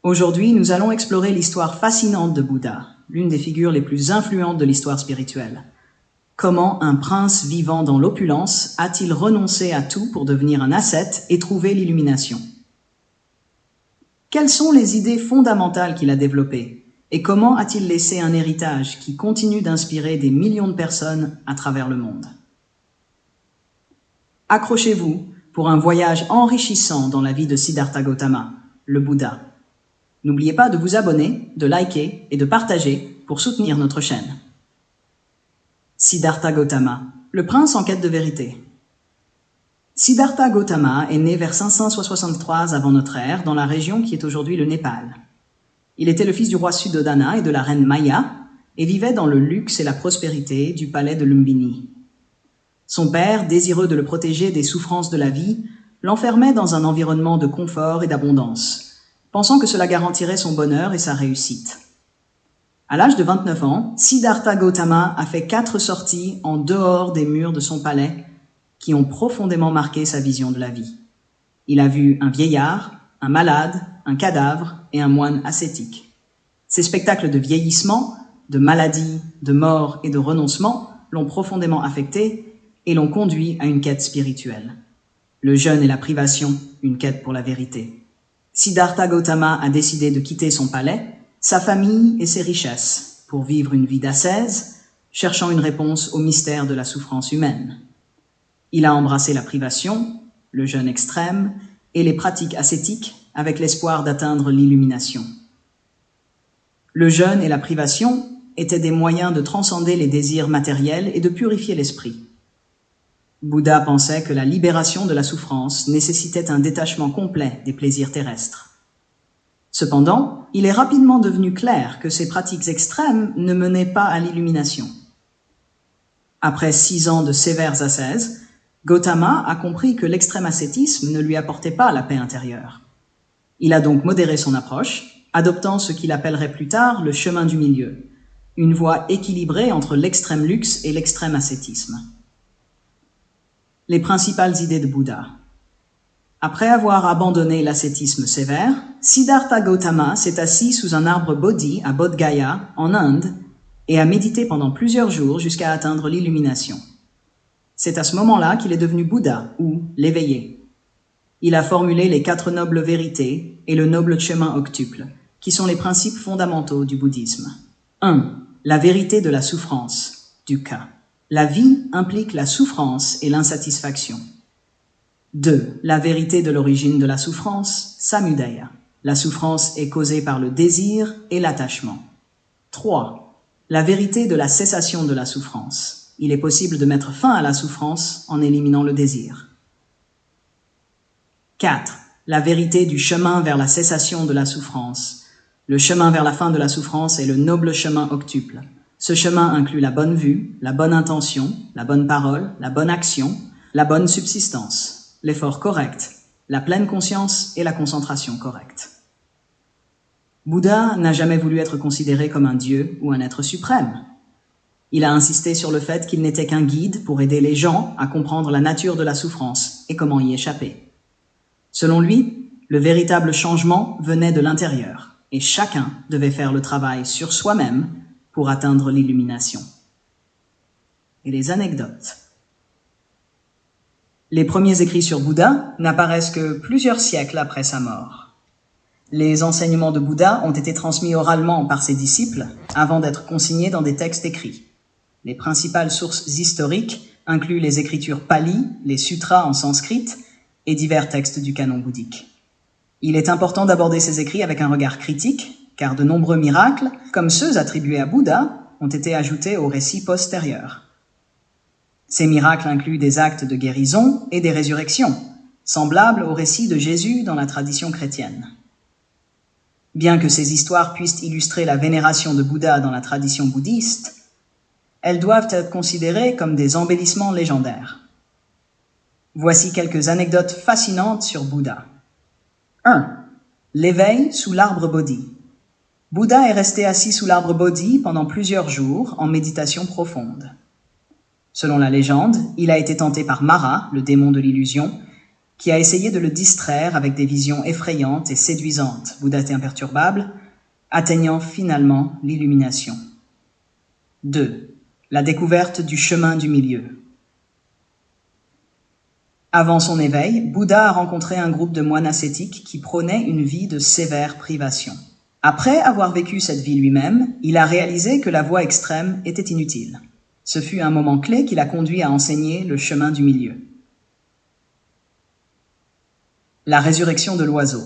Aujourd'hui, nous allons explorer l'histoire fascinante de Bouddha, l'une des figures les plus influentes de l'histoire spirituelle. Comment un prince vivant dans l'opulence a-t-il renoncé à tout pour devenir un ascète et trouver l'illumination? Quelles sont les idées fondamentales qu'il a développées et comment a-t-il laissé un héritage qui continue d'inspirer des millions de personnes à travers le monde? Accrochez-vous pour un voyage enrichissant dans la vie de Siddhartha Gautama, le Bouddha. N'oubliez pas de vous abonner, de liker et de partager pour soutenir notre chaîne. Siddhartha Gautama, le prince en quête de vérité. Siddhartha Gautama est né vers 563 avant notre ère dans la région qui est aujourd'hui le Népal. Il était le fils du roi Suddhodana et de la reine Maya et vivait dans le luxe et la prospérité du palais de Lumbini. Son père, désireux de le protéger des souffrances de la vie, l'enfermait dans un environnement de confort et d'abondance, pensant que cela garantirait son bonheur et sa réussite. À l'âge de 29 ans, Siddhartha Gautama a fait 4 sorties en dehors des murs de son palais qui ont profondément marqué sa vision de la vie. Il a vu un vieillard, un malade, un cadavre et un moine ascétique. Ces spectacles de vieillissement, de maladie, de mort et de renoncement l'ont profondément affecté et l'ont conduit à une quête spirituelle. Le jeûne et la privation, une quête pour la vérité. Siddhartha Gautama a décidé de quitter son palais, sa famille et ses richesses pour vivre une vie d'ascèse, cherchant une réponse au mystère de la souffrance humaine. Il a embrassé la privation, le jeûne extrême et les pratiques ascétiques avec l'espoir d'atteindre l'illumination. Le jeûne et la privation étaient des moyens de transcender les désirs matériels et de purifier l'esprit. Bouddha pensait que la libération de la souffrance nécessitait un détachement complet des plaisirs terrestres. Cependant, il est rapidement devenu clair que ces pratiques extrêmes ne menaient pas à l'illumination. Après 6 ans de sévères ascèses, Gautama a compris que l'extrême ascétisme ne lui apportait pas la paix intérieure. Il a donc modéré son approche, adoptant ce qu'il appellerait plus tard le chemin du milieu, une voie équilibrée entre l'extrême luxe et l'extrême ascétisme. Les principales idées de Bouddha. Après avoir abandonné l'ascétisme sévère, Siddhartha Gautama s'est assis sous un arbre Bodhi à Bodh Gaya, en Inde, et a médité pendant plusieurs jours jusqu'à atteindre l'illumination. C'est à ce moment-là qu'il est devenu Bouddha, ou l'éveillé. Il a formulé les 4 nobles vérités et le noble chemin octuple, qui sont les principes fondamentaux du bouddhisme. 1. La vérité de la souffrance, dukkha. La vie implique la souffrance et l'insatisfaction. 2. La vérité de l'origine de la souffrance, samudaya. La souffrance est causée par le désir et l'attachement. 3. La vérité de la cessation de la souffrance. Il est possible de mettre fin à la souffrance en éliminant le désir. 4. La vérité du chemin vers la cessation de la souffrance. Le chemin vers la fin de la souffrance est le noble chemin octuple. Ce chemin inclut la bonne vue, la bonne intention, la bonne parole, la bonne action, la bonne subsistance, l'effort correct, la pleine conscience et la concentration correcte. Bouddha n'a jamais voulu être considéré comme un dieu ou un être suprême. Il a insisté sur le fait qu'il n'était qu'un guide pour aider les gens à comprendre la nature de la souffrance et comment y échapper. Selon lui, le véritable changement venait de l'intérieur et chacun devait faire le travail sur soi-même pour atteindre l'illumination. Et les anecdotes. Les premiers écrits sur Bouddha n'apparaissent que plusieurs siècles après sa mort. Les enseignements de Bouddha ont été transmis oralement par ses disciples avant d'être consignés dans des textes écrits. Les principales sources historiques incluent les écritures pali, les sutras en sanskrit et divers textes du canon bouddhique. Il est important d'aborder ces écrits avec un regard critique, car de nombreux miracles, comme ceux attribués à Bouddha, ont été ajoutés aux récits postérieurs. Ces miracles incluent des actes de guérison et des résurrections, semblables aux récits de Jésus dans la tradition chrétienne. Bien que ces histoires puissent illustrer la vénération de Bouddha dans la tradition bouddhiste, elles doivent être considérées comme des embellissements légendaires. Voici quelques anecdotes fascinantes sur Bouddha. 1. L'éveil sous l'arbre Bodhi. Bouddha est resté assis sous l'arbre Bodhi pendant plusieurs jours en méditation profonde. Selon la légende, il a été tenté par Mara, le démon de l'illusion, qui a essayé de le distraire avec des visions effrayantes et séduisantes, Bouddha était imperturbable, atteignant finalement l'illumination. 2. La découverte du chemin du milieu. Avant son éveil, Bouddha a rencontré un groupe de moines ascétiques qui prônaient une vie de sévère privation. Après avoir vécu cette vie lui-même, il a réalisé que la voie extrême était inutile. Ce fut un moment clé qui l'a conduit à enseigner le chemin du milieu. La résurrection de l'oiseau.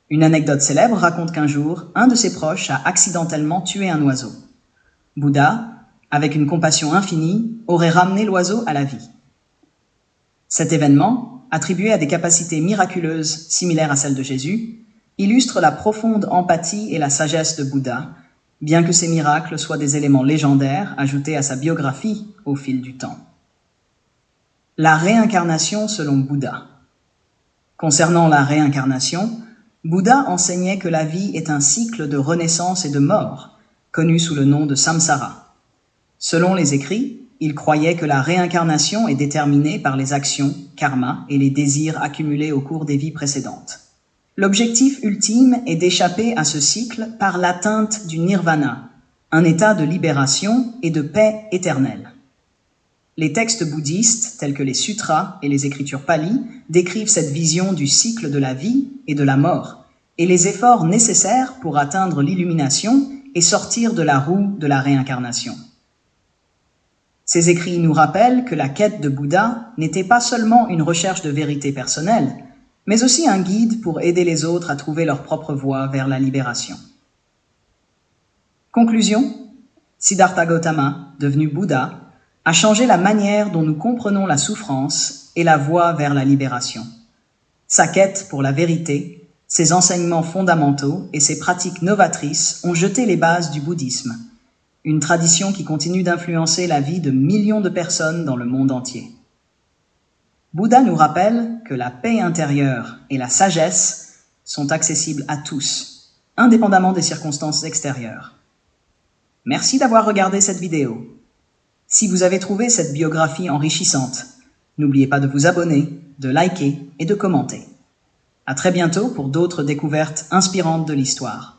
Une anecdote célèbre raconte qu'un jour, un de ses proches a accidentellement tué un oiseau. Bouddha, avec une compassion infinie, aurait ramené l'oiseau à la vie. Cet événement, attribué à des capacités miraculeuses similaires à celles de Jésus, illustre la profonde empathie et la sagesse de Bouddha, bien que ces miracles soient des éléments légendaires ajoutés à sa biographie au fil du temps. La réincarnation selon Bouddha. Concernant la réincarnation, Bouddha enseignait que la vie est un cycle de renaissance et de mort, connu sous le nom de samsara. Selon les écrits, il croyait que la réincarnation est déterminée par les actions, karma et les désirs accumulés au cours des vies précédentes. L'objectif ultime est d'échapper à ce cycle par l'atteinte du nirvana, un état de libération et de paix éternelle. Les textes bouddhistes, tels que les sutras et les écritures pali, décrivent cette vision du cycle de la vie et de la mort, et les efforts nécessaires pour atteindre l'illumination et sortir de la roue de la réincarnation. Ces écrits nous rappellent que la quête de Bouddha n'était pas seulement une recherche de vérité personnelle, mais aussi un guide pour aider les autres à trouver leur propre voie vers la libération. Conclusion, Siddhartha Gautama, devenu Bouddha, a changé la manière dont nous comprenons la souffrance et la voie vers la libération. Sa quête pour la vérité, ses enseignements fondamentaux et ses pratiques novatrices ont jeté les bases du bouddhisme, une tradition qui continue d'influencer la vie de millions de personnes dans le monde entier. Bouddha nous rappelle que la paix intérieure et la sagesse sont accessibles à tous, indépendamment des circonstances extérieures. Merci d'avoir regardé cette vidéo. Si vous avez trouvé cette biographie enrichissante, n'oubliez pas de vous abonner, de liker et de commenter. À très bientôt pour d'autres découvertes inspirantes de l'histoire.